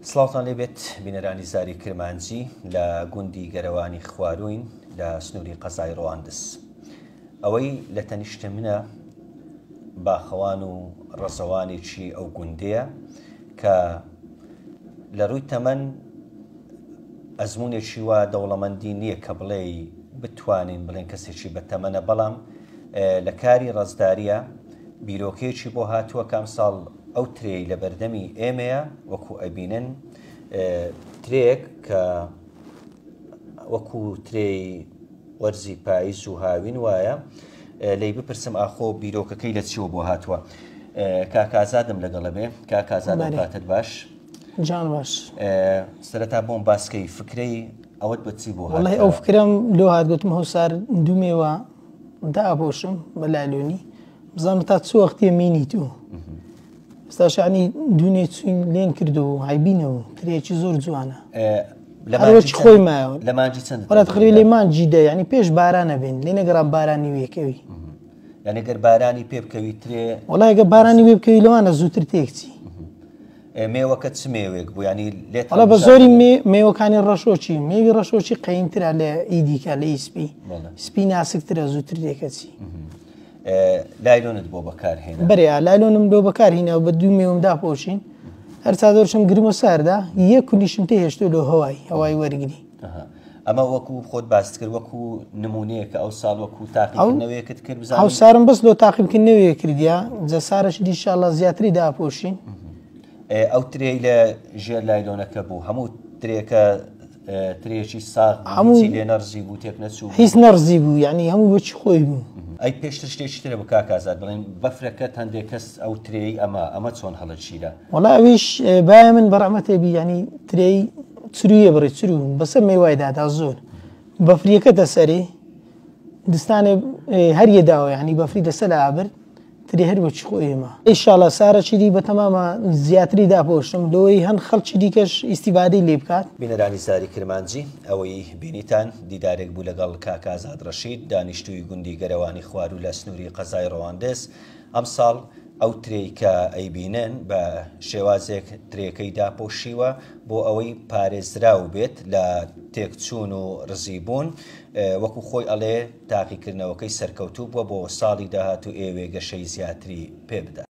سڵاوتان لێبێت بینەرانی زاری کرمانجی لە گوندی گەرەوانی خواروین لە سنووری قەزای ڕەواندز. ئەوەی لە تەنیشتە منە باخەوان و ڕەزەوانێکی ئەو گوندەیە کە لە ڕووی تەمەن ئەزمونێکی وا دەوڵەمەندی نییە کە بڵێ بتوانین بڵێن کەسێکی بەتەمەنە، بەڵام لە کاری ڕەزداریە بیرۆکەیەکی بۆ هاتووە کام ساڵ ئەو ترێی لە بەردەمی ئێمەیە وەکو ئەبینن ترێک کە وەکو ترێی وەرزی پاییز و هاوین وایە. لی بپرسم ئاخۆ بیرۆکەکەی لە چیوە بۆ هاتووە؟ کاکازادم لەگەڵە بێ. کاکازادم کاتت باش؟ جان باش. سەرەتا بۆم باسکەی فکرەی ئەوەت بە چی بۆ هاتووە؟ وەڵی ئەو فکرم لۆ هات گوتم هەوسار دوومێوە دابۆشم بە لالۆنی بزانم تا چ وەختیە مینی تۆ. ئێستاشانی دوونێ چوین لێن کردو و هایبینەوە ترێکی زۆر جوانە هەروەکی خۆی مایەوە. لە مانجی چەند؟ وەڵا تقریبا لێ مانجی دە، یعنی پێش بارانە بێن لێ نەگەڕام بارانی وێکەوی، یعنی گەر بارانی پێ بکەوی ترێ وەڵا ئەگە بارانی وێ بکەوی لەوانە زووتر تێکچی. مێوەکە چ مێوێک بوو؟ ینی لێت وەڵا بە زۆری مێوەکانی ڕەشۆچی، مێوی ڕەشۆچی قەیمترە لە ئیدیکە لە ئیسپی، سپی ناسکترە زووتر تێکەچی. لایلۆنت بۆ بەکارهێنا؟ بەرێ لایلۆنم لۆ بەکارهێنا و بە دوو مێوم داپۆشین هەر چادۆرشم گرمە ساردا یەک کولیشم تێ هێشتۆ لە هەوای وەرگری. ئەمە وەکو خۆت باست کرد وەکو نمونەیەکە ئەو ساڵ وەکو تاقیکردنەوەیەکت کرد بزانین؟ ئەو سارم بەس لۆ تاقیبکردنەوەیە کردیا جە سارەش ئینشاڵڵا زیاتری داپۆشین. ئەو ترێی لە ژێر لایلۆنەکە بوو هەموو ترێکە ترێکی ساغ لێ نەرزی بوو تێک نەچوو؟ هیچ نەرزی بوو، یعنی هەموو بۆچی خۆی بوو. ئەی پێشتر شتێکی ترە بە کاکازاد بڵێن بەفرەکەت هەندێک کەس ئەو ترێی ئەمە چۆن هەڵەچیرە؟ وەڵا ئەویش بایە من بەڕەحمەتێبی ینی ترێی چرویە بڕێ چرو بەسەر میوای دادا زۆر بەفریەکە دەسەرێ دستانێ هەریە داوە، ینی بەفری دەسە لە ئابر ترێ هەر بۆچی خۆ ئێمە. ئینشاڵڵا سارەچیری بە تەمامە زیاتری داپۆشتم لەوەی هەند خەڵکی دیکەش ئیسیفادەی لێ بکات. بینەرانی زاری کرمانجی، ئەوەی بینیتان دیدارێک بوو لەگەڵ کاکازاد ڕەشید دانیشتووی گوندی گەرەوانی خوارو لە سنووری قەزای ڕەواندز. ئەم ساڵ ئەو ترێی کە ئەیبینن بە شێوازێک ترێکەی داپۆشیوە بۆ ئەوەی پارێزراو بێت لە تێکچوون و ڕزیبوون. وەکو خۆی ئەڵێ تاقیکردنەوەکەی سەرکەوتوو بووە بۆ ساڵی داهاتوو ئێوێ گەشەی زیاتری پێ بدات.